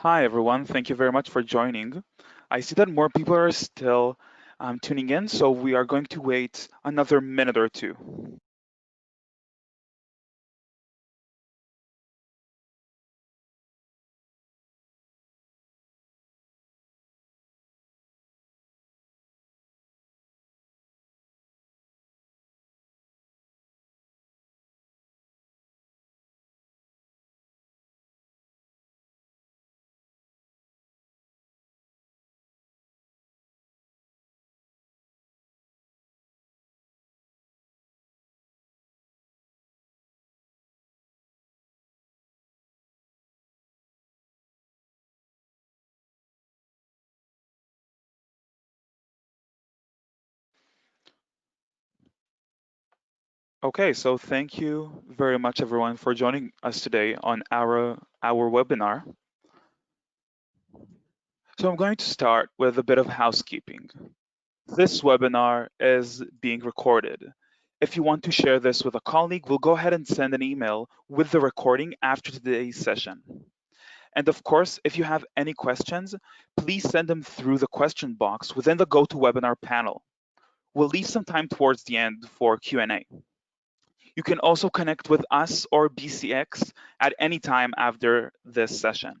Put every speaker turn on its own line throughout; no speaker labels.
Hi, everyone. Thank you very much for joining. I see that more people are still tuning in, so we are going to wait another minute or two. Okay, so thank you very much, everyone, for joining us today on our webinar. So I'm going to start with a bit of housekeeping. This webinar is being recorded. If you want to share this with a colleague, we'll go ahead and send an email with the recording after today's session. And of course, if you have any questions, please send them through the question box within the GoToWebinar panel. We'll leave some time towards the end for Q&A. You can also connect with us or BCX at any time after this session.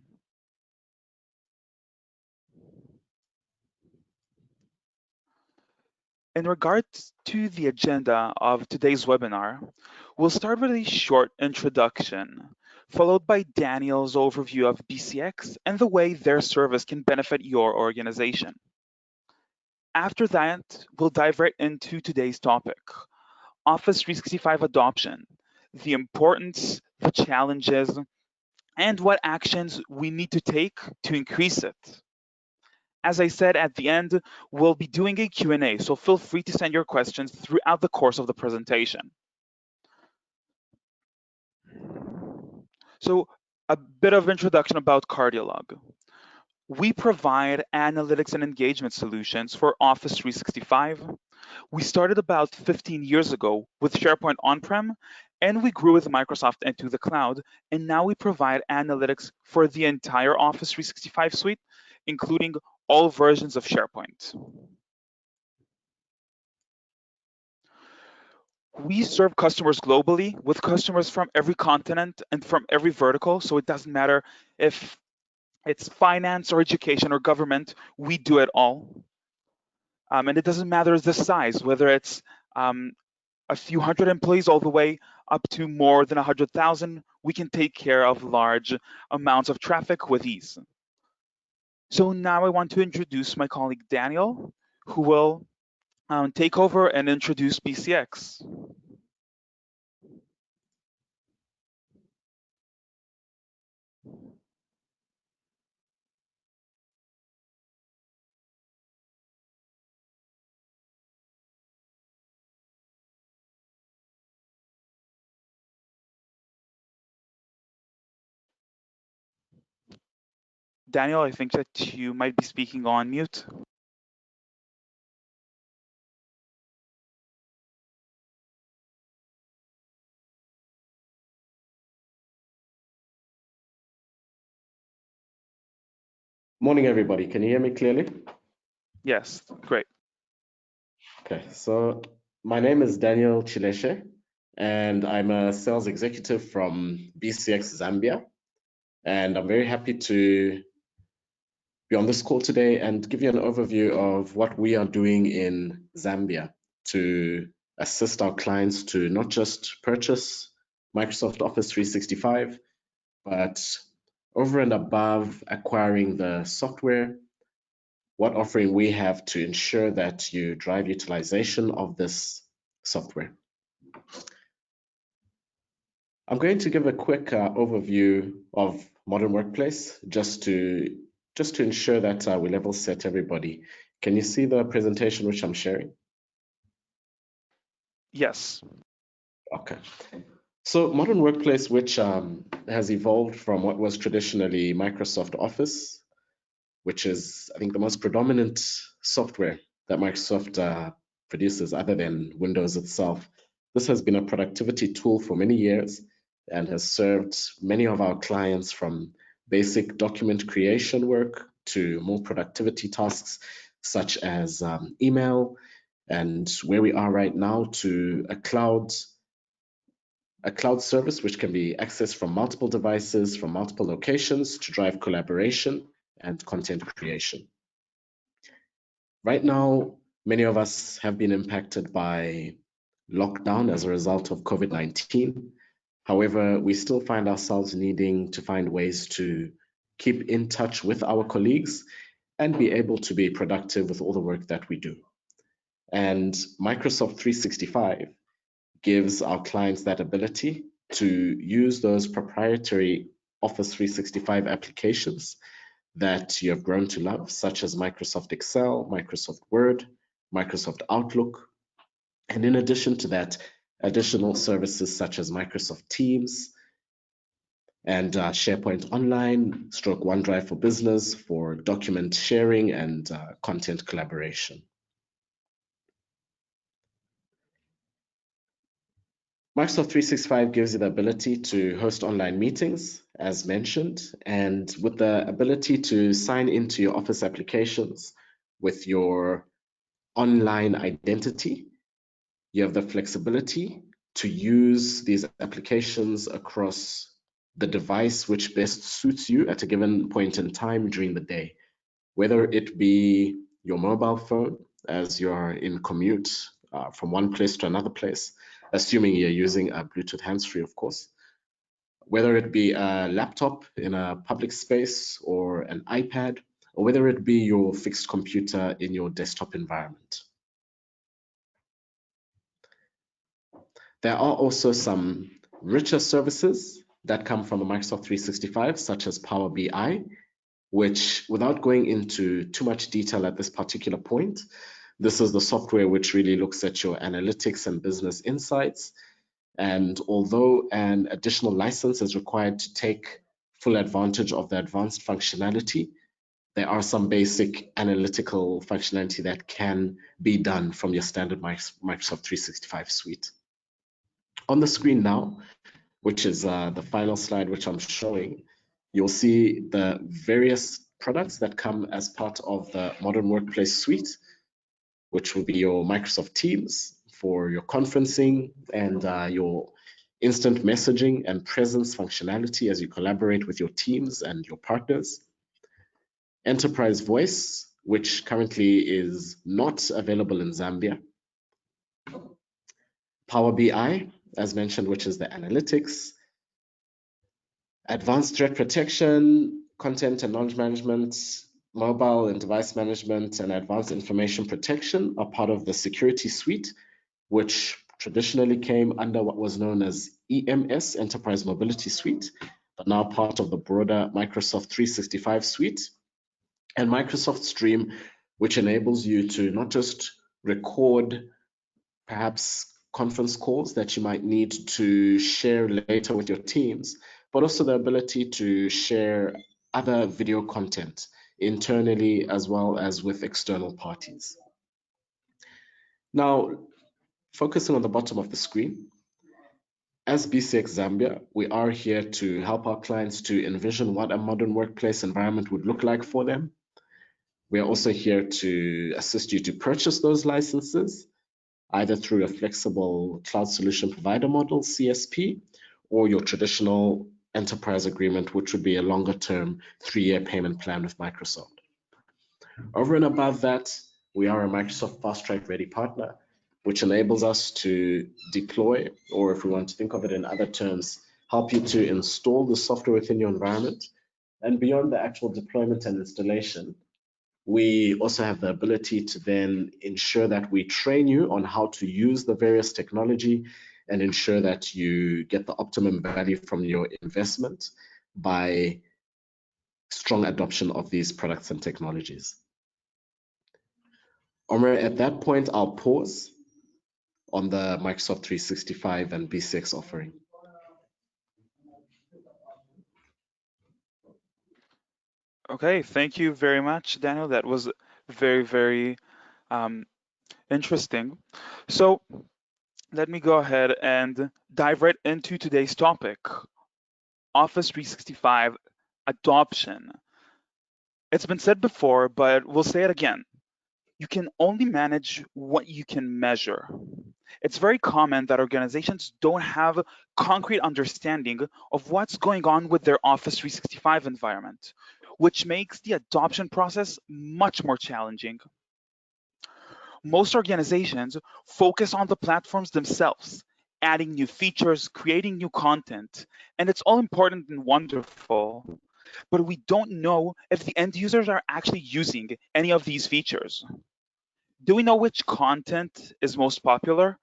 In regards to the agenda of today's webinar, we'll start with a short introduction, followed by Daniel's overview of BCX and the way their service can benefit your organization. After that, we'll dive right into today's topic, Office 365 adoption, the importance, the challenges, and what actions we need to take to increase it. As I said at the end, we'll be doing a Q&A, so feel free to send your questions throughout the course of the presentation. So a bit of introduction about Cardiolog. We provide analytics and engagement solutions for Office 365. We started about 15 years ago with SharePoint on-prem, and we grew with Microsoft into the cloud, and now we provide analytics for the entire Office 365 suite, including all versions of SharePoint. We serve customers globally with customers from every continent and from every vertical, so it doesn't matter if it's finance or education or government, we do it all. And it doesn't matter the size, whether it's a few hundred employees all the way up to more than 100,000, we can take care of large amounts of traffic with ease. So now I want to introduce my colleague Daniel, who will take over and introduce BCX. Daniel, I think that you might be speaking on mute.
Morning, everybody. Can you hear me clearly?
Yes, great.
Okay, so my name is Daniel Chileshe, and I'm a sales executive from BCX Zambia. And I'm very happy to be on this call today and give you an overview of what we are doing in Zambia to assist our clients to not just purchase Microsoft Office 365, but over and above acquiring the software, what offering we have to ensure that you drive utilization of this software. I'm going to give a quick overview of Modern Workplace just to ensure that we level set everybody. Can you see the presentation which I'm sharing?
Yes.
Okay. So Modern Workplace, which has evolved from what was traditionally Microsoft Office, which is, I think, the most predominant software that Microsoft produces other than Windows itself. This has been a productivity tool for many years and has served many of our clients from basic document creation work to more productivity tasks such as email, and where we are right now to a cloud service which can be accessed from multiple devices, from multiple locations to drive collaboration and content creation. Right now, many of us have been impacted by lockdown as a result of COVID-19. However, we still find ourselves needing to find ways to keep in touch with our colleagues and be able to be productive with all the work that we do. And Microsoft 365 gives our clients that ability to use those proprietary Office 365 applications that you have grown to love, such as Microsoft Excel, Microsoft Word, Microsoft Outlook. And in addition to that, additional services such as Microsoft Teams and SharePoint Online, stroke OneDrive for Business for document sharing and content collaboration. Microsoft 365 gives you the ability to host online meetings, as mentioned, and with the ability to sign into your Office applications with your online identity, you have the flexibility to use these applications across the device which best suits you at a given point in time during the day, whether it be your mobile phone as you're in commute from one place to another place, assuming you're using a Bluetooth hands-free, of course, whether it be a laptop in a public space or an iPad, or whether it be your fixed computer in your desktop environment. There are also some richer services that come from the Microsoft 365, such as Power BI, which, without going into too much detail at this particular point, this is the software which really looks at your analytics and business insights. And although an additional license is required to take full advantage of the advanced functionality, there are some basic analytical functionality that can be done from your standard Microsoft 365 suite. On the screen now, which is the final slide which I'm showing, you'll see the various products that come as part of the Modern Workplace Suite, which will be your Microsoft Teams for your conferencing and your instant messaging and presence functionality as you collaborate with your teams and your partners. Enterprise Voice, which currently is not available in Zambia. Power BI, as mentioned, which is the analytics. Advanced threat protection, content and knowledge management, mobile and device management, and advanced information protection are part of the security suite, which traditionally came under what was known as EMS, Enterprise Mobility Suite, but now part of the broader Microsoft 365 suite. And Microsoft Stream, which enables you to not just record perhaps conference calls that you might need to share later with your teams, but also the ability to share other video content internally as well as with external parties. Now, focusing on the bottom of the screen, as BCX Zambia, we are here to help our clients to envision what a modern workplace environment would look like for them. We are also here to assist you to purchase those licenses, either through a flexible cloud solution provider model, CSP, or your traditional enterprise agreement, which would be a longer term 3-year payment plan with Microsoft. Over and above that, we are a Microsoft Fast Track Ready partner, which enables us to deploy, or if we want to think of it in other terms, help you to install the software within your environment. And beyond the actual deployment and installation, we also have the ability to then ensure that we train you on how to use the various technology and ensure that you get the optimum value from your investment by strong adoption of these products and technologies. Omer, at that point, I'll pause on the Microsoft 365 and B6 offering.
Okay, thank you very much, Daniel. That was very, very interesting. So let me go ahead and dive right into today's topic, Office 365 Adoption. It's been said before, but we'll say it again. You can only manage what you can measure. It's very common that organizations don't have concrete understanding of what's going on with their Office 365 environment, which makes the adoption process much more challenging. Most organizations focus on the platforms themselves, adding new features, creating new content, and it's all important and wonderful. But we don't know if the end users are actually using any of these features. Do we know which content is most popular?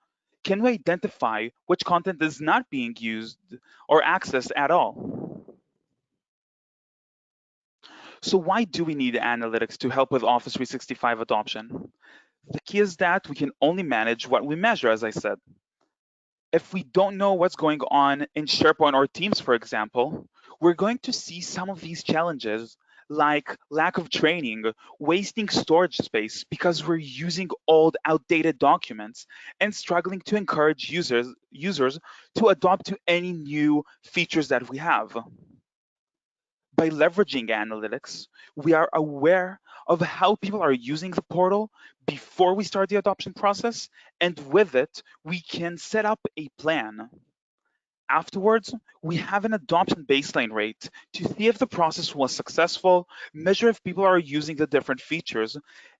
Can we identify which content is not being used or accessed at all? So, why do we need analytics to help with Office 365 adoption? The key is that we can only manage what we measure, as I said. If we don't know what's going on in SharePoint or Teams, for example, we're going to see some of these challenges like lack of training, wasting storage space because we're using old, outdated documents, and struggling to encourage users to adopt to any new features that we have. By leveraging analytics, we are aware of how people are using the portal before we start the adoption process, and with it, we can set up a plan. Afterwards, we have an adoption baseline rate to see if the process was successful, measure if people are using the different features,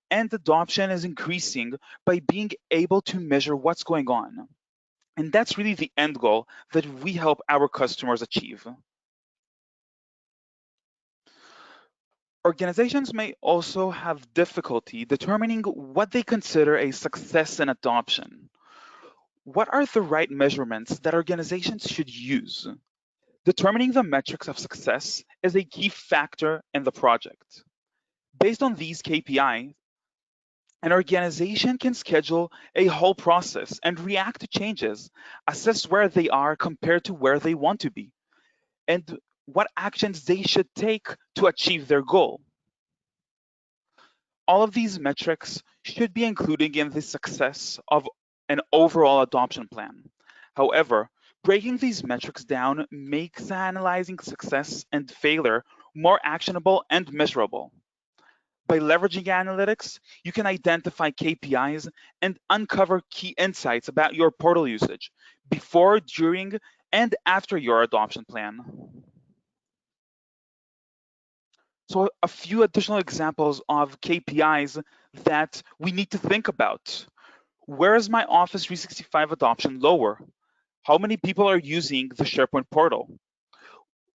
and adoption is increasing by being able to measure what's going on. And that's really the end goal that we help our customers achieve. Organizations may also have difficulty determining what they consider a success in adoption. What are the right measurements that organizations should use? Determining the metrics of success is a key factor in the project. Based on these KPIs, an organization can schedule a whole process and react to changes, assess where they are compared to where they want to be, and what actions they should take to achieve their goal. All of these metrics should be included in the success of an overall adoption plan. However, breaking these metrics down makes analyzing success and failure more actionable and measurable. By leveraging analytics, you can identify KPIs and uncover key insights about your portal usage before, during, and after your adoption plan. So a few additional examples of KPIs that we need to think about. Where is my Office 365 adoption lower? How many people are using the SharePoint portal?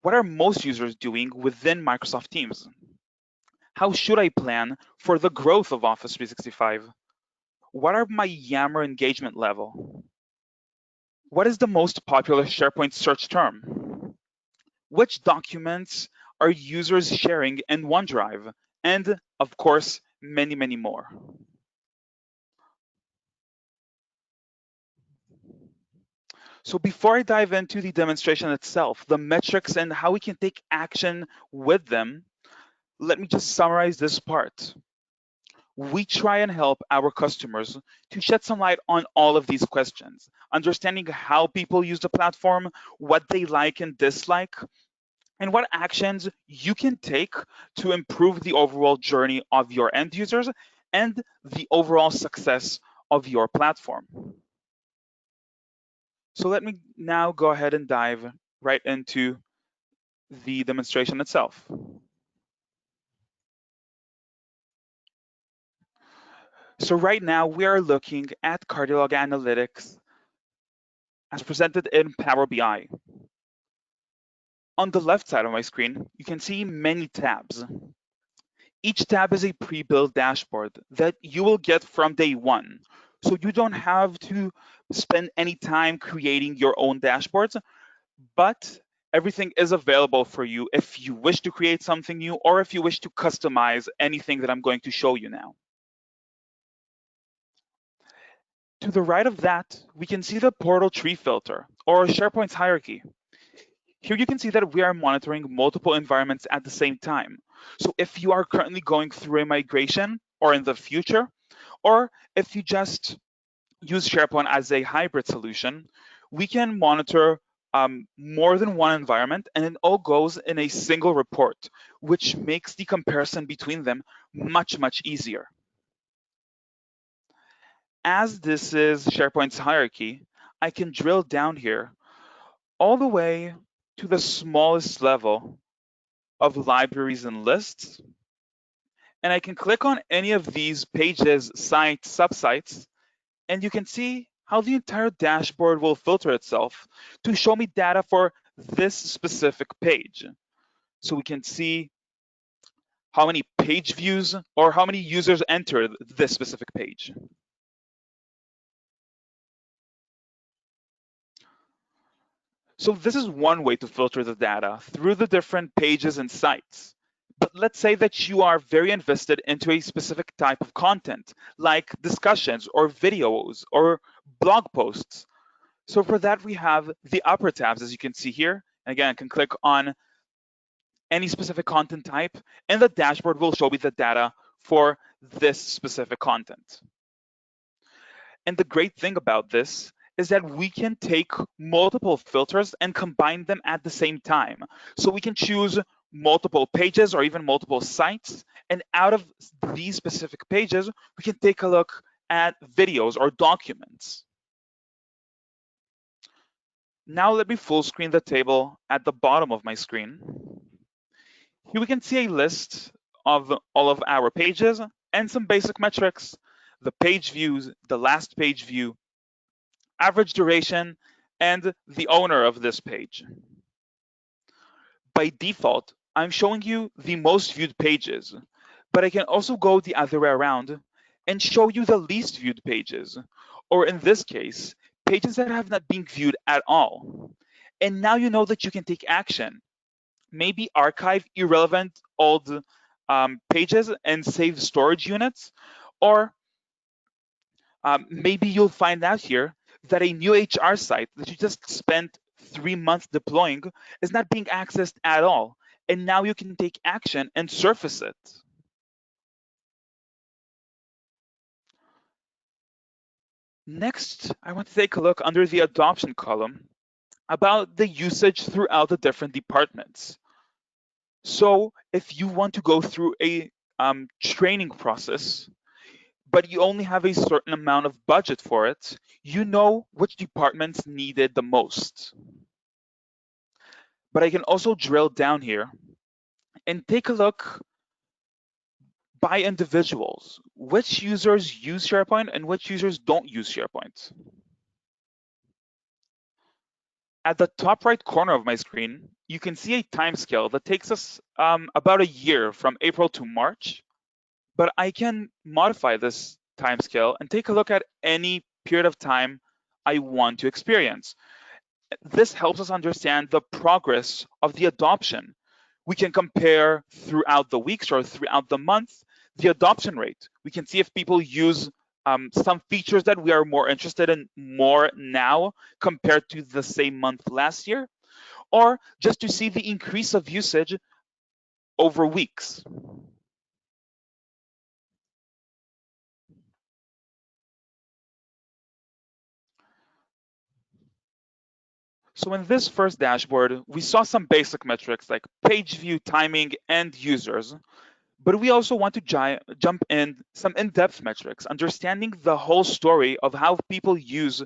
What are most users doing within Microsoft Teams? How should I plan for the growth of Office 365? What are my Yammer engagement level? What is the most popular SharePoint search term? Which documents are users sharing in OneDrive? And of course, many, many more. So before I dive into the demonstration itself, the metrics and how we can take action with them, let me just summarize this part. We try and help our customers to shed some light on all of these questions, understanding how people use the platform, what they like and dislike, and what actions you can take to improve the overall journey of your end users and the overall success of your platform. So let me now go ahead and dive right into the demonstration itself. So right now we are looking at Cardiolog Analytics as presented in Power BI. On the left side of my screen, you can see many tabs. Each tab is a pre-built dashboard that you will get from day one. So you don't have to spend any time creating your own dashboards, but everything is available for you if you wish to create something new or if you wish to customize anything that I'm going to show you now. To the right of that, we can see the portal tree filter or SharePoint's hierarchy. Here you can see that we are monitoring multiple environments at the same time. So if you are currently going through a migration or in the future, or if you just use SharePoint as a hybrid solution, we can monitor more than one environment, and it all goes in a single report, which makes the comparison between them much, much easier. As this is SharePoint's hierarchy, I can drill down here all the way to the smallest level of libraries and lists. And I can click on any of these pages, sites, subsites, and you can see how the entire dashboard will filter itself to show me data for this specific page. So we can see how many page views or how many users entered this specific page. So this is one way to filter the data through the different pages and sites. But let's say that you are very invested into a specific type of content, like discussions or videos or blog posts. So for that, we have the upper tabs, as you can see here. And again, I can click on any specific content type, and the dashboard will show me the data for this specific content. And the great thing about this is that we can take multiple filters and combine them at the same time. So we can choose multiple pages or even multiple sites. And out of these specific pages, we can take a look at videos or documents. Now let me full screen the table at the bottom of my screen. Here we can see a list of all of our pages and some basic metrics: the page views, the last page view, average duration, and the owner of this page. By default, I'm showing you the most viewed pages, but I can also go the other way around and show you the least viewed pages, or in this case, pages that have not been viewed at all. And now you know that you can take action. Maybe archive irrelevant old pages and save storage units, or maybe you'll find out here that a new HR site that you just spent 3 months deploying is not being accessed at all. And now you can take action and surface it. Next, I want to take a look under the adoption column about the usage throughout the different departments. So if you want to go through a training process, but you only have a certain amount of budget for it, you know which departments need it the most. But I can also drill down here and take a look by individuals, which users use SharePoint and which users don't use SharePoint. At the top right corner of my screen, you can see a timescale that takes us about a year from April to March, but I can modify this timescale and take a look at any period of time I want to experience. This helps us understand the progress of the adoption. We can compare throughout the weeks or throughout the month the adoption rate. We can see if people use some features that we are more interested in more now compared to the same month last year, or just to see the increase of usage over weeks. So in this first dashboard, we saw some basic metrics like page view, timing, and users. But we also want to jump in some in-depth metrics, understanding the whole story of how people use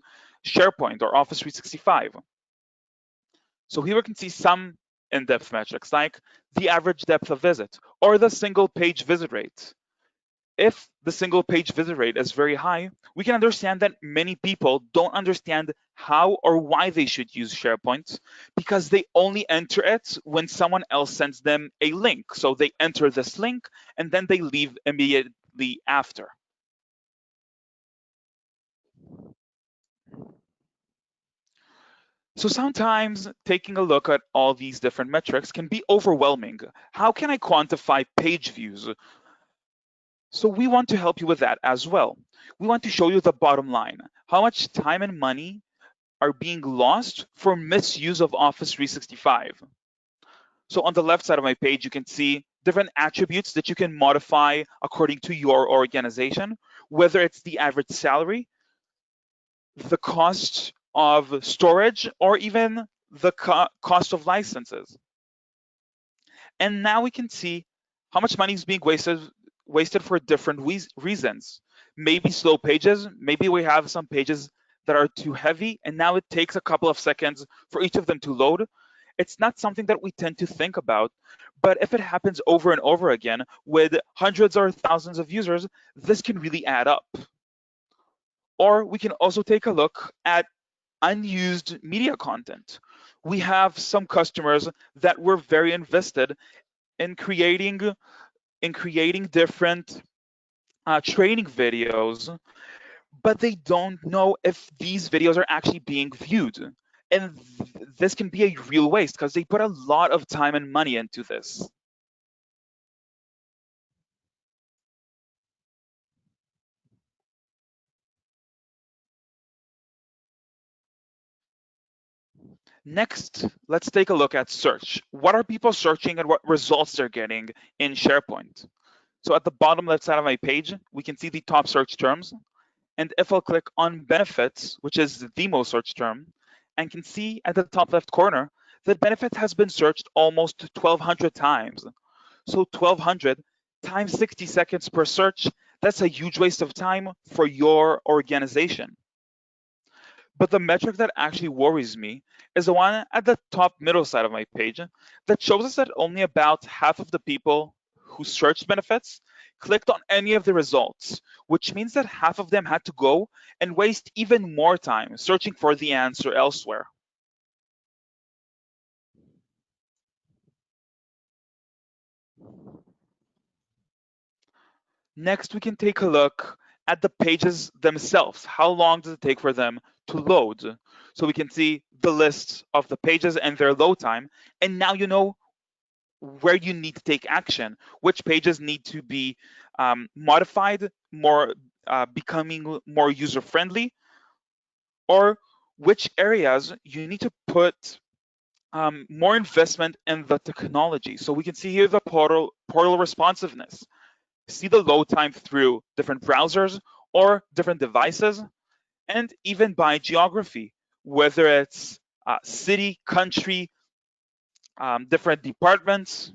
SharePoint or Office 365. So here we can see some in-depth metrics like the average depth of visit or the single page visit rate. If the single page visit rate is very high, we can understand that many people don't understand how or why they should use SharePoint because they only enter it when someone else sends them a link. So they enter this link and then they leave immediately after. So sometimes taking a look at all these different metrics can be overwhelming. How can I quantify page views? So we want to help you with that as well. We want to show you the bottom line. How much time and money are being lost for misuse of Office 365. So on the left side of my page, you can see different attributes that you can modify according to your organization, whether it's the average salary, the cost of storage, or even the cost of licenses. And now we can see how much money is being wasted for different reasons. Maybe slow pages, maybe we have some pages that are too heavy, and now it takes a couple of seconds for each of them to load. It's not something that we tend to think about, but if it happens over and over again with hundreds or thousands of users, this can really add up. Or we can also take a look at unused media content. We have some customers that were very invested in creating different training videos, but they don't know if these videos are actually being viewed. And this can be a real waste because they put a lot of time and money into this. Next, let's take a look at search. What are people searching and what results they're getting in SharePoint? So at the bottom left side of my page, we can see the top search terms. And if I'll click on benefits, which is the most searched term, and can see at the top left corner that benefit has been searched almost 1,200 times. So 1,200 times 60 seconds per search, that's a huge waste of time for your organization. But the metric that actually worries me is the one at the top middle side of my page that shows us that only about half of the people who searched benefits clicked on any of the results, which means that half of them had to go and waste even more time searching for the answer elsewhere. Next, we can take a look at the pages themselves. How long does it take for them to load? So we can see the list of the pages and their load time. And now you know where you need to take action, which pages need to be modified, more becoming more user friendly, or which areas you need to put more investment in the technology. So we can see here the portal responsiveness, see the load time through different browsers or different devices, and even by geography, whether it's city, country, different departments.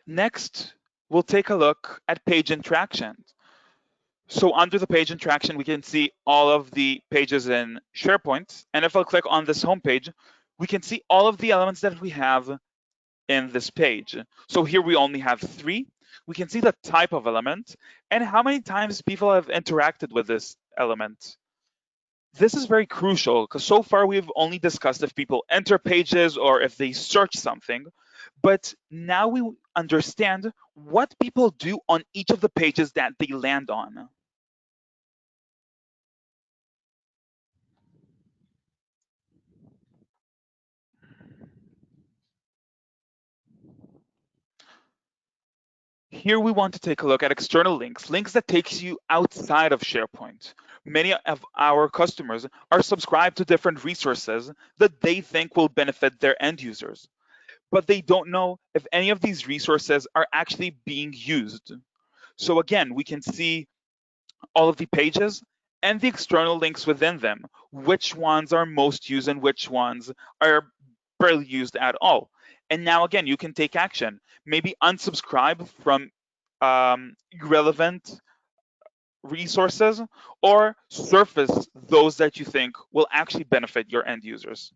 Next, we'll take a look at page interactions. So under the page interaction, we can see all of the pages in SharePoint. And if I click on this home page, we can see all of the elements that we have in this page. So here we only have 3. We can see the type of element and how many times people have interacted with this element. This is very crucial because so far we've only discussed if people enter pages or if they search something, but now we understand what people do on each of the pages that they land on. Here we want to take a look at external links, links that takes you outside of SharePoint. Many of our customers are subscribed to different resources that they think will benefit their end users, but they don't know if any of these resources are actually being used. So again, we can see all of the pages and the external links within them, which ones are most used and which ones are barely used at all. And now again, you can take action. Maybe unsubscribe from irrelevant resources or surface those that you think will actually benefit your end users.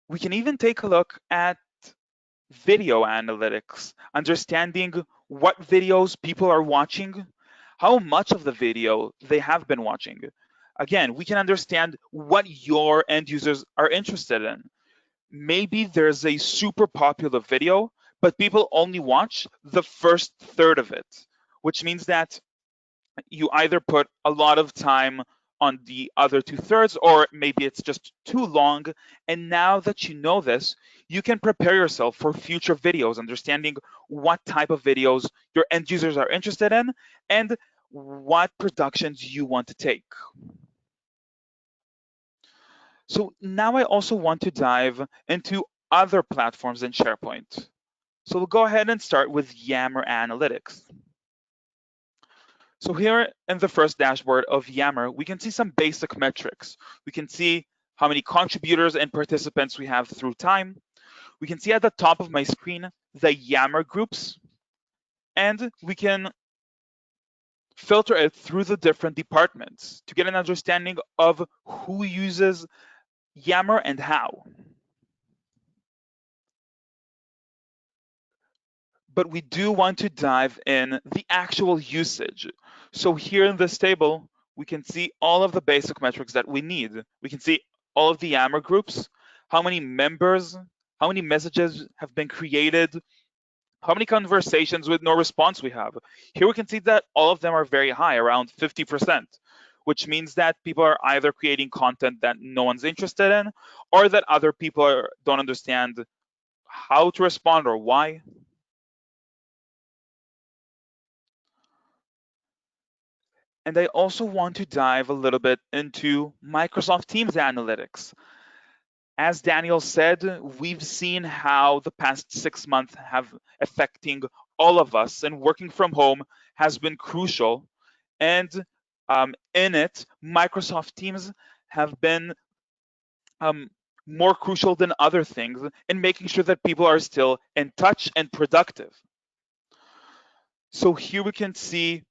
We can even take a look at video analytics, understanding what videos people are watching, how much of the video they have been watching. Again, we can understand what your end users are interested in. Maybe there's a super popular video, but people only watch the first third of it, which means that you either put a lot of time on the other 2/3, or maybe it's just too long. And now that you know this, you can prepare yourself for future videos, understanding what type of videos your end users are interested in and what productions you want to take. So now I also want to dive into other platforms in SharePoint. So we'll go ahead and start with Yammer Analytics. So here in the first dashboard of Yammer, we can see some basic metrics. We can see how many contributors and participants we have through time. We can see at the top of my screen the Yammer groups, and we can filter it through the different departments to get an understanding of who uses Yammer and how. But we do want to dive in the actual usage. So here in this table, we can see all of the basic metrics that we need. We can see all of the Yammer groups, how many members, how many messages have been created, how many conversations with no response we have. Here we can see that all of them are very high, around 50%, which means that people are either creating content that no one's interested in, or that other people don't understand how to respond or why. And I also want to dive a little bit into Microsoft Teams analytics. As Daniel said, we've seen how the past 6 months have affecting all of us, and working from home has been crucial. And in it, Microsoft Teams have been um, more crucial than other things in making sure that people are still in touch and productive. So here we can see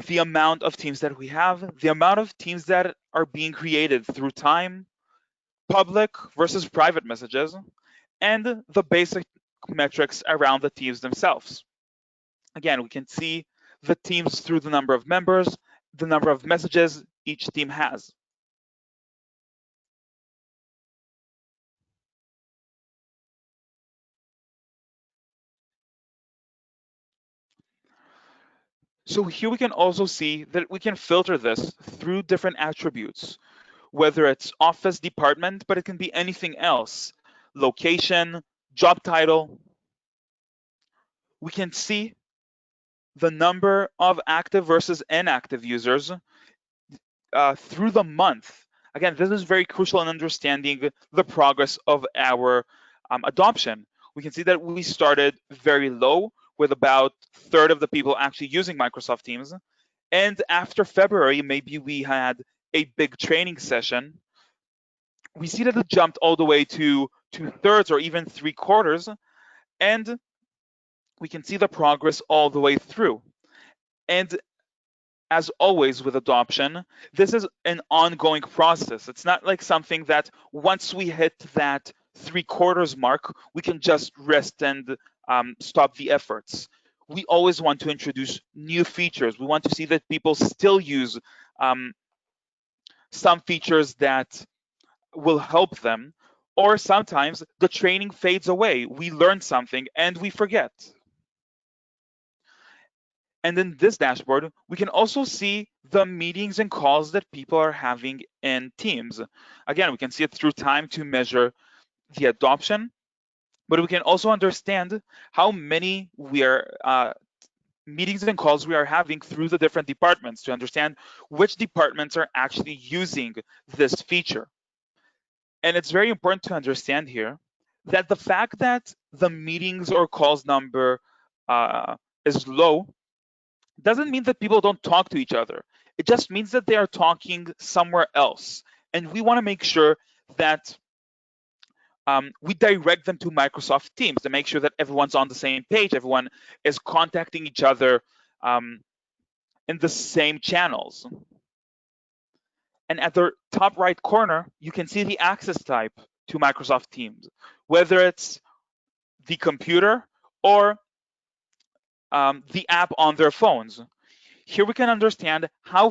the amount of teams that we have, the amount of teams that are being created through time, public versus private messages, and the basic metrics around the teams themselves. Again, we can see the teams through the number of members, the number of messages each team has. So here we can also see that we can filter this through different attributes, whether it's office department, but it can be anything else, location, job title. We can see the number of active versus inactive users through the month. Again, this is very crucial in understanding the progress of our adoption. We can see that we started very low with about a third of the people actually using Microsoft Teams. And after February, maybe we had a big training session. We see that it jumped all the way to 2/3 or even 3/4. And we can see the progress all the way through. And as always with adoption, this is an ongoing process. It's not like something that once we hit that 3/4 mark, we can just rest and stop the efforts. We always want to introduce new features. We want to see that people still use um, some features that will help them, or sometimes the training fades away. We learn something and we forget. And in this dashboard, we can also see the meetings and calls that people are having in Teams. Again, we can see it through time to measure the adoption, but we can also understand how many meetings and calls we are having through the different departments to understand which departments are actually using this feature. And it's very important to understand here that the fact that the meetings or calls number is low doesn't mean that people don't talk to each other. It just means that they are talking somewhere else. And we want to make sure that we direct them to Microsoft Teams to make sure that everyone's on the same page, everyone is contacting each other in the same channels. And at the top right corner, you can see the access type to Microsoft Teams, whether it's the computer or the app on their phones. Here we can understand how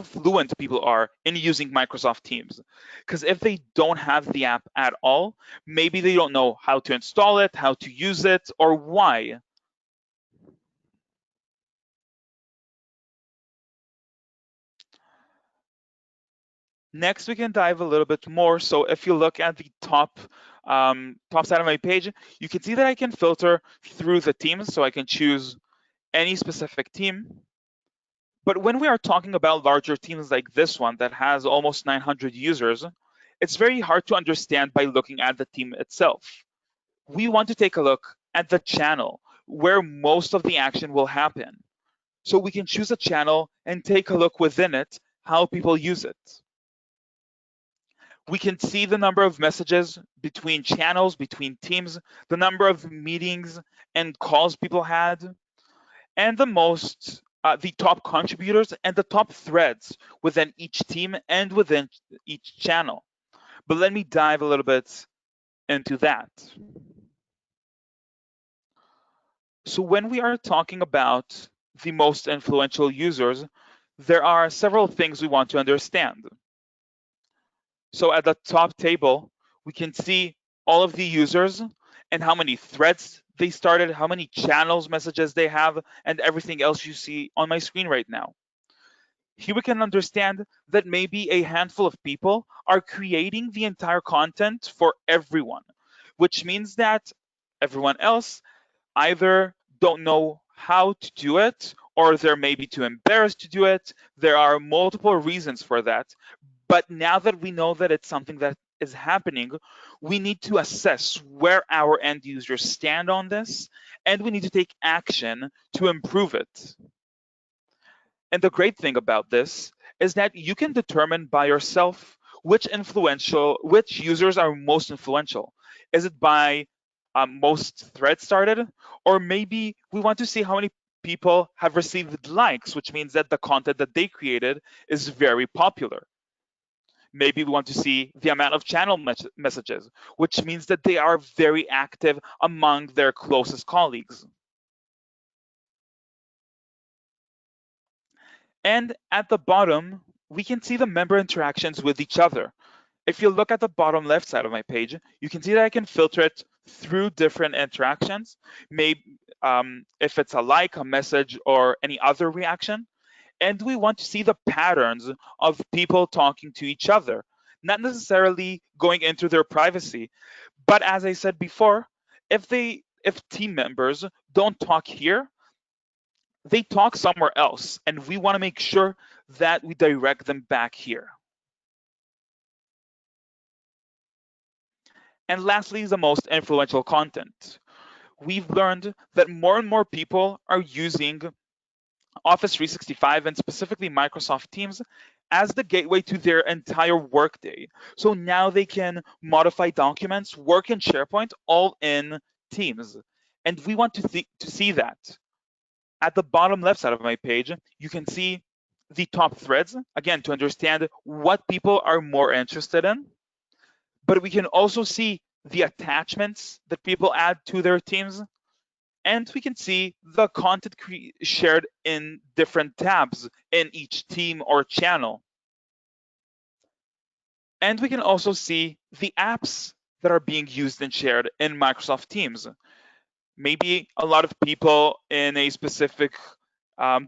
fluent people are in using Microsoft Teams. Because if they don't have the app at all, maybe they don't know how to install it, how to use it, or why. Next, we can dive a little bit more. So if you look at the top side of my page, you can see that I can filter through the teams. So I can choose any specific team. But when we are talking about larger teams like this one that has almost 900 users, it's very hard to understand by looking at the team itself. We want to take a look at the channel where most of the action will happen. So we can choose a channel and take a look within it how people use it. We can see the number of messages between channels, between teams, the number of meetings and calls people had, and the top contributors and the top threads within each team and within each channel. But let me dive a little bit into that. So when we are talking about the most influential users, there are several things we want to understand. So at the top table, we can see all of the users and how many threads they started, how many channels messages they have, and everything else you see on my screen right now. Here we can understand that maybe a handful of people are creating the entire content for everyone, which means that everyone else either don't know how to do it or they're maybe too embarrassed to do it. There are multiple reasons for that. But now that we know that it's something that is happening, we need to assess where our end users stand on this and we need to take action to improve it. And the great thing about this is that you can determine by yourself which users are most influential. Is it by most threads started, or maybe we want to see how many people have received likes, which means that the content that they created is very popular. Maybe we want to see the amount of channel messages, which means that they are very active among their closest colleagues. And at the bottom, we can see the member interactions with each other. If you look at the bottom left side of my page, you can see that I can filter it through different interactions. Maybe if it's a like, a message, or any other reaction. And we want to see the patterns of people talking to each other, not necessarily going into their privacy. But as I said before, if team members don't talk here, they talk somewhere else, and we want to make sure that we direct them back here. And lastly is the most influential content. We've learned that more and more people are using Office 365 and specifically Microsoft Teams as the gateway to their entire workday. So now they can modify documents, work in SharePoint, all in Teams. And we want to see that. At the bottom left side of my page, you can see the top threads, again, to understand what people are more interested in. But we can also see the attachments that people add to their teams. And we can see the content shared in different tabs in each team or channel. And we can also see the apps that are being used and shared in Microsoft Teams. Maybe a lot of people in a specific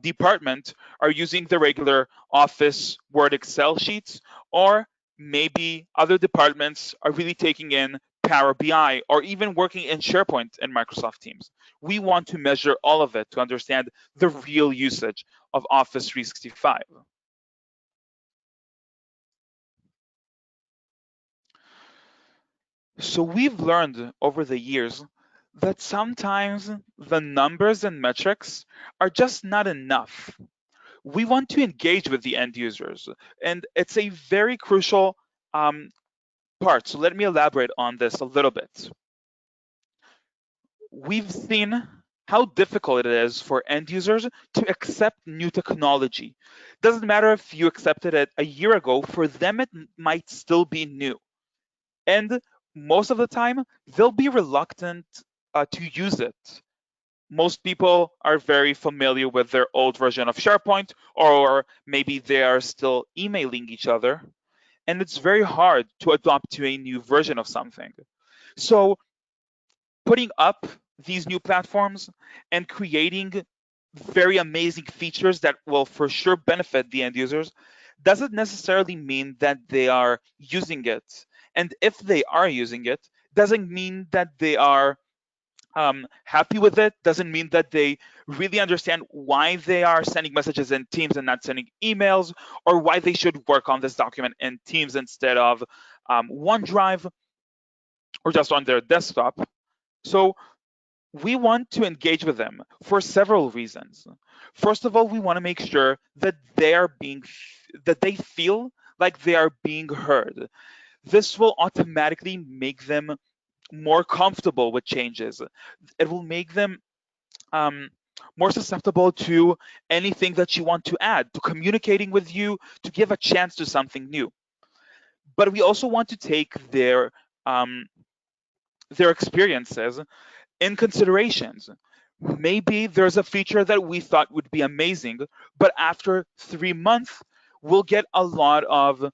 department are using the regular Office, Word, Excel sheets, or maybe other departments are really taking in Power BI or even working in SharePoint and Microsoft Teams. We want to measure all of it to understand the real usage of Office 365. So we've learned over the years that sometimes the numbers and metrics are just not enough. We want to engage with the end users, and it's a very crucial part. So let me elaborate on this a little bit. We've seen how difficult it is for end users to accept new technology. Doesn't matter if you accepted it a year ago, for them it might still be new. And most of the time, they'll be reluctant to use it. Most people are very familiar with their old version of SharePoint, or maybe they are still emailing each other, and it's very hard to adopt to a new version of something. So, putting up these new platforms and creating very amazing features that will for sure benefit the end users doesn't necessarily mean that they are using it. And if they are using it, doesn't mean that they are happy with it, doesn't mean that they really understand why they are sending messages in Teams and not sending emails, or why they should work on this document in Teams instead of OneDrive or just on their desktop. So We want to engage with them for several reasons. First of all, we want to make sure that that they feel like they are being heard. This will automatically make them more comfortable with changes. It will make them um, more susceptible to anything that you want to add, to communicating with you, to give a chance to something new. But we also want to take their experiences in considerations. Maybe there's a feature that we thought would be amazing, but after 3 months, we'll get a lot of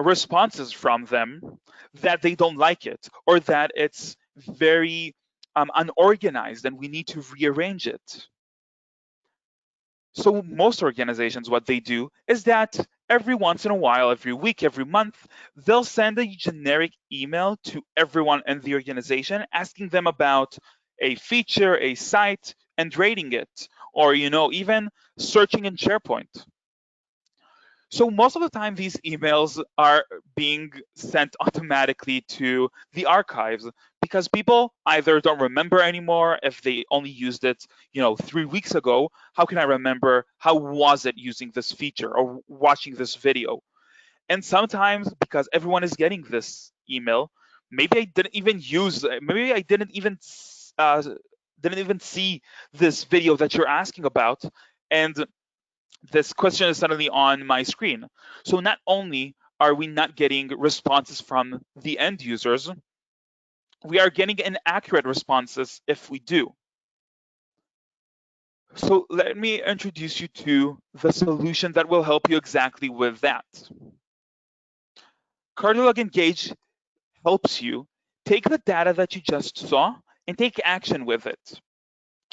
responses from them that they don't like it or that it's very unorganized and we need to rearrange it. So most organizations, what they do is that every once in a while, every week, every month, they'll send a generic email to everyone in the organization asking them about a feature, a site, and rating it, or even searching in SharePoint. So most of the time, these emails are being sent automatically to the archives because people either don't remember anymore if they only used it, 3 weeks ago. How can I remember how was it using this feature or watching this video? And sometimes because everyone is getting this email, maybe I didn't even maybe I didn't even see this video that you're asking about, and this question is suddenly on my screen. So not only are we not getting responses from the end users, we are getting inaccurate responses if we do. So let me introduce you to the solution that will help you exactly with that. Cardiolog Engage helps you take the data that you just saw and take action with it.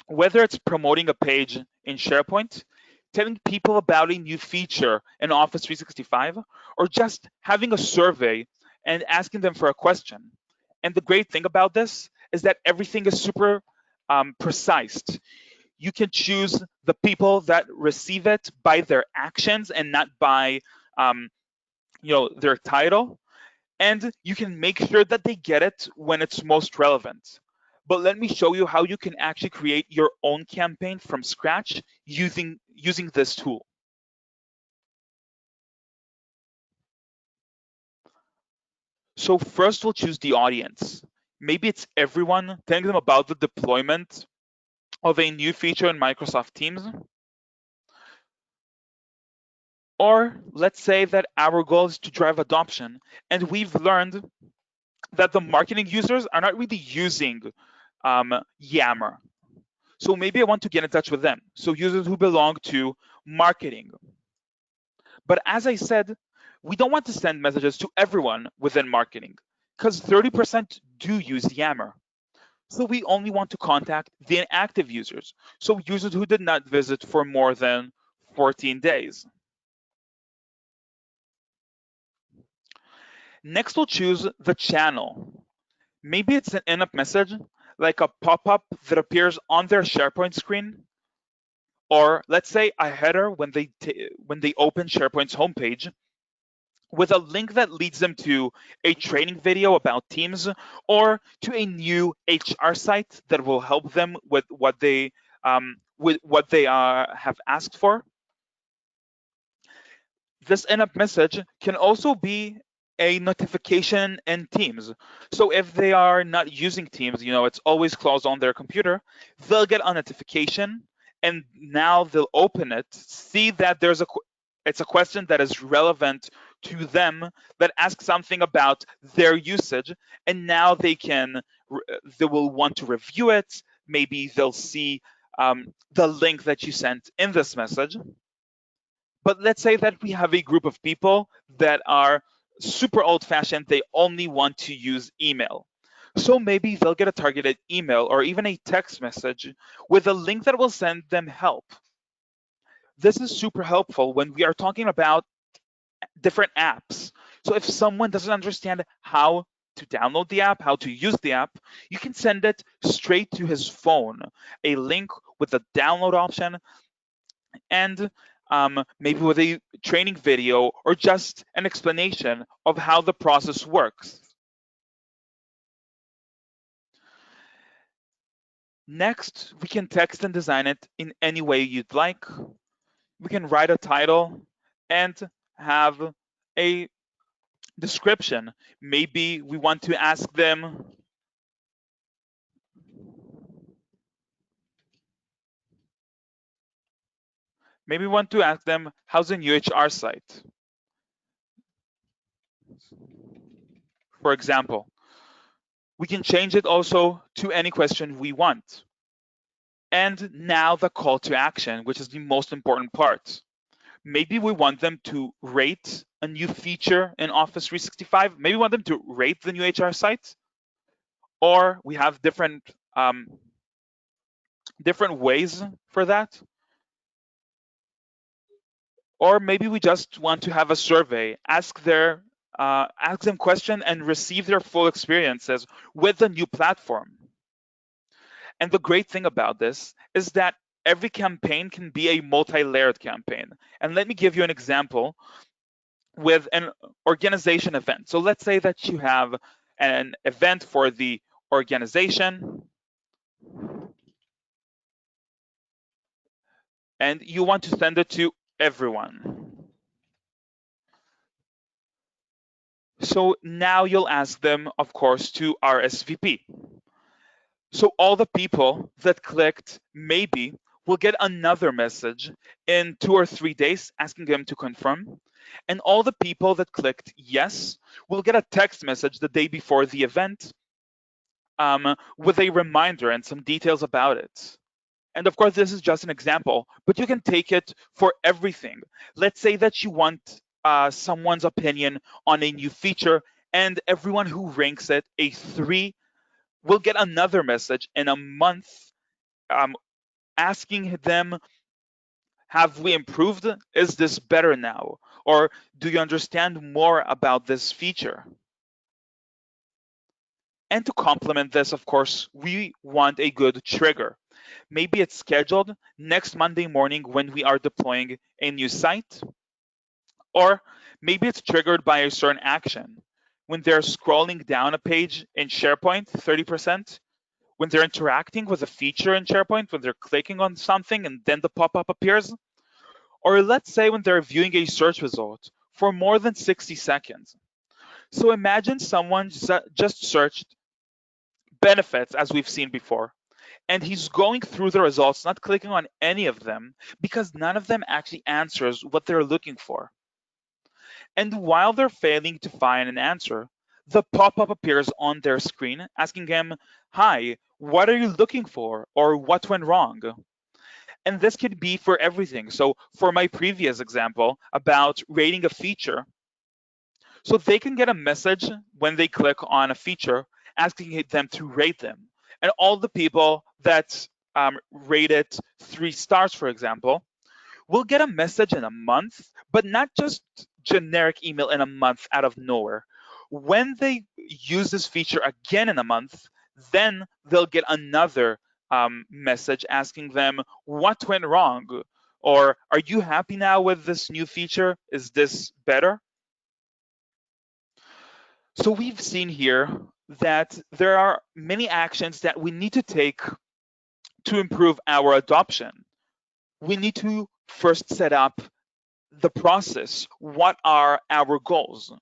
Whether it's promoting a page in SharePoint, telling people about a new feature in Office 365, or just having a survey and asking them for a question. And the great thing about this is that everything is super precise. You can choose the people that receive it by their actions and not by their title, and you can make sure that they get it when it's most relevant. But let me show you how you can actually create your own campaign from scratch using this tool. So first we'll choose the audience. Maybe it's everyone, telling them about the deployment of a new feature in Microsoft Teams. Or let's say that our goal is to drive adoption, and we've learned that the marketing users are not really using Yammer. So maybe I want to get in touch with them. So users who belong to marketing. But as I said, we don't want to send messages to everyone within marketing because 30% do use Yammer. So we only want to contact the inactive users. So users who did not visit for more than 14 days. Next, we'll choose the channel. Maybe it's an in-app message, like a pop-up that appears on their SharePoint screen, or let's say a header when they open SharePoint's homepage with a link that leads them to a training video about Teams or to a new HR site that will help them with what they have asked for. This in-app message can also be a notification in Teams. So if they are not using Teams, it's always closed on their computer, they'll get a notification and now they'll open it, see that it's a question that is relevant to them that asks something about their usage, and now they will want to review it. Maybe they'll see the link that you sent in this message. But let's say that we have a group of people that are super old fashioned, they only want to use email. So maybe they'll get a targeted email or even a text message with a link that will send them help. This is super helpful when we are talking about different apps. So if someone doesn't understand how to download the app, how to use the app, you can send it straight to his phone, a link with a download option and maybe with a training video or just an explanation of how the process works. Next, we can text and design it in any way you'd like. We can write a title and have a description. Maybe we want to ask them, how's a new HR site, for example. We can change it also to any question we want. And now the call to action, which is the most important part. Maybe we want them to rate a new feature in Office 365. Maybe we want them to rate the new HR site, or we have different ways for that. Or maybe we just want to have a survey, ask them question and receive their full experiences with the new platform. And the great thing about this is that every campaign can be a multi-layered campaign. And let me give you an example with an organization event. So let's say that you have an event for the organization and you want to send it to everyone. So now you'll ask them, of course, to RSVP. So all the people that clicked maybe will get another message in 2 or 3 days asking them to confirm. And all the people that clicked yes will get a text message the day before the event with a reminder and some details about it. And of course, this is just an example, but you can take it for everything. Let's say that you want someone's opinion on a new feature, and everyone who ranks it a 3 will get another message in a month um, asking them, have we improved? Is this better now? Or do you understand more about this feature? And to complement this, of course, we want a good trigger. Maybe it's scheduled next Monday morning when we are deploying a new site, or maybe it's triggered by a certain action. When they're scrolling down a page in SharePoint, 30%, when they're interacting with a feature in SharePoint, when they're clicking on something and then the pop up appears, or let's say when they're viewing a search result for more than 60 seconds. So imagine someone just searched benefits, as we've seen before, and he's going through the results, not clicking on any of them because none of them actually answers what they're looking for. And while they're failing to find an answer, the pop up appears on their screen asking him, "Hi, what are you looking for?" or "What went wrong?" And this could be for everything. So, for my previous example about rating a feature, so they can get a message when they click on a feature asking them to rate them. And all the people that rate it 3 stars, for example, will get a message in a month, but not just generic email in a month out of nowhere. When they use this feature again in a month, then they'll get another message asking them what went wrong, or are you happy now with this new feature? Is this better? So we've seen here that there are many actions that we need to take to improve our adoption. We need to first set up the process. What are our goals?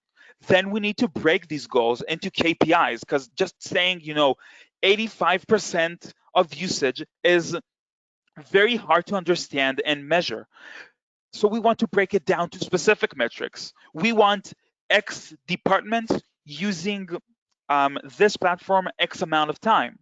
Then we need to break these goals into KPIs because just saying, 85% of usage is very hard to understand and measure. So we want to break it down to specific metrics. We want X department using this platform X amount of time.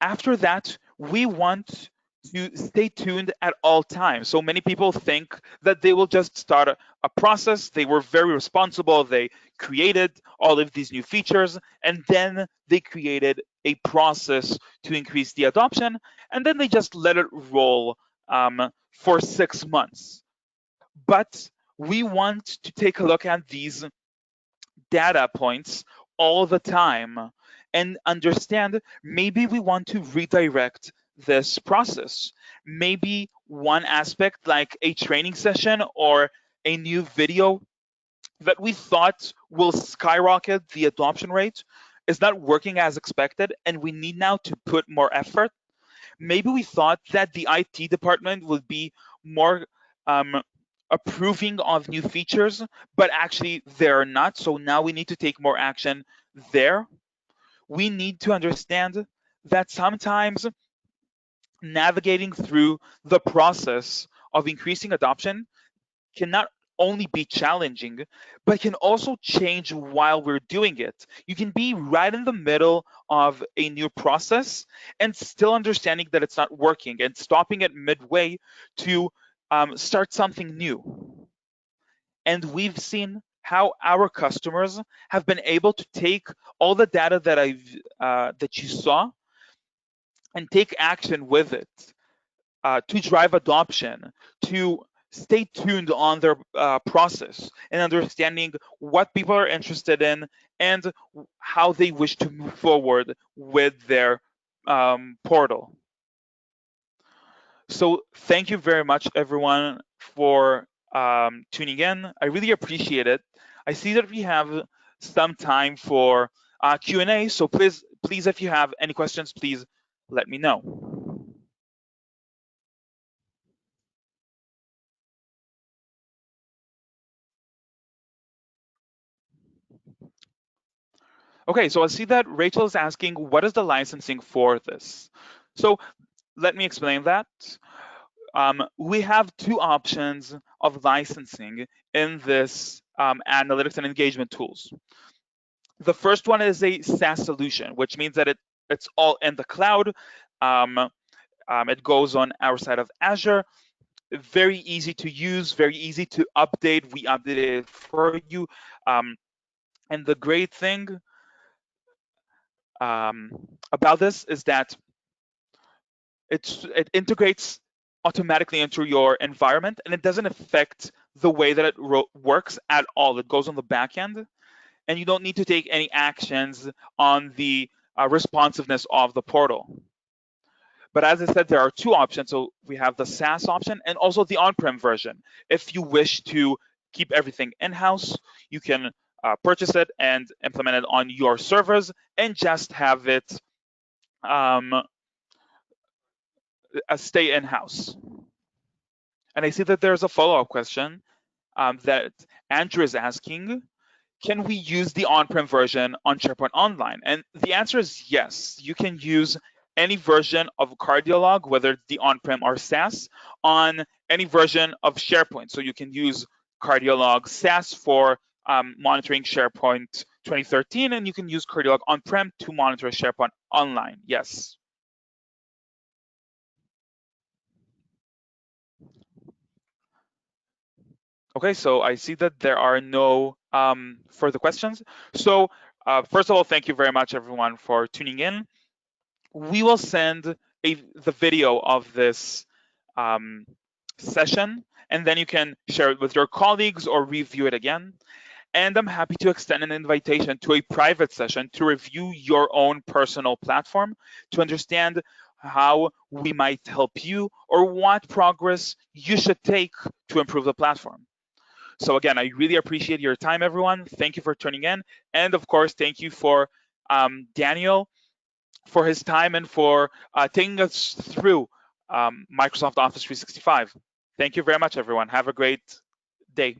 After that, we want to stay tuned at all times. So many people think that they will just start a process. They were very responsible. They created all of these new features, and then they created a process to increase the adoption, and then they just let it roll for 6 months. But we want to take a look at these data points all the time and understand maybe we want to redirect this process. Maybe one aspect, like a training session or a new video that we thought will skyrocket the adoption rate, is not working as expected and we need now to put more effort. Maybe we thought that the IT department would be more um, approving of new features, but actually they're not. So now we need to take more action there. We need to understand that sometimes navigating through the process of increasing adoption can not only be challenging, but can also change while we're doing it. You can be right in the middle of a new process and still understanding that it's not working and stopping it midway to start something new. And we've seen how our customers have been able to take all the data that you saw and take action with it to drive adoption, to stay tuned on their process and understanding what people are interested in and how they wish to move forward with their portal. So, thank you very much, everyone, for tuning in. I really appreciate it. I see that we have some time for Q&A, so please, if you have any questions, please let me know. Okay, so I see that Rachel is asking, what is the licensing for this? So let me explain that. We have two options of licensing in this analytics and engagement tools. The first one is a SaaS solution, which means that it's all in the cloud. Um, it goes on our side of Azure. Very easy to use, very easy to update. We update it for you. Um, and the great thing um, about this is that it integrates automatically into your environment and it doesn't affect the way that it works at all. It goes on the back end and you don't need to take any actions on the responsiveness of the portal. But as I said, there are two options. So we have the SaaS option and also the on-prem version. If you wish to keep everything in-house, you can purchase it and implement it on your servers and just have it um, stay in-house. And I see that there's a follow-up question that Andrew is asking. Can we use the on-prem version on SharePoint Online? And the answer is yes. You can use any version of Cardiolog, whether the on-prem or SaaS, on any version of SharePoint. So you can use Cardiolog SaaS for monitoring SharePoint 2013, and you can use Cardiolog on-prem to monitor SharePoint Online. Yes. Okay, so I see that there are no further questions. So first of all, thank you very much, everyone, for tuning in. We will send the video of this um, session, and then you can share it with your colleagues or review it again. And I'm happy to extend an invitation to a private session to review your own personal platform to understand how we might help you or what progress you should take to improve the platform. So again, I really appreciate your time, everyone. Thank you for tuning in. And of course, thank you for Daniel for his time and for taking us through Microsoft Office 365. Thank you very much, everyone. Have a great day.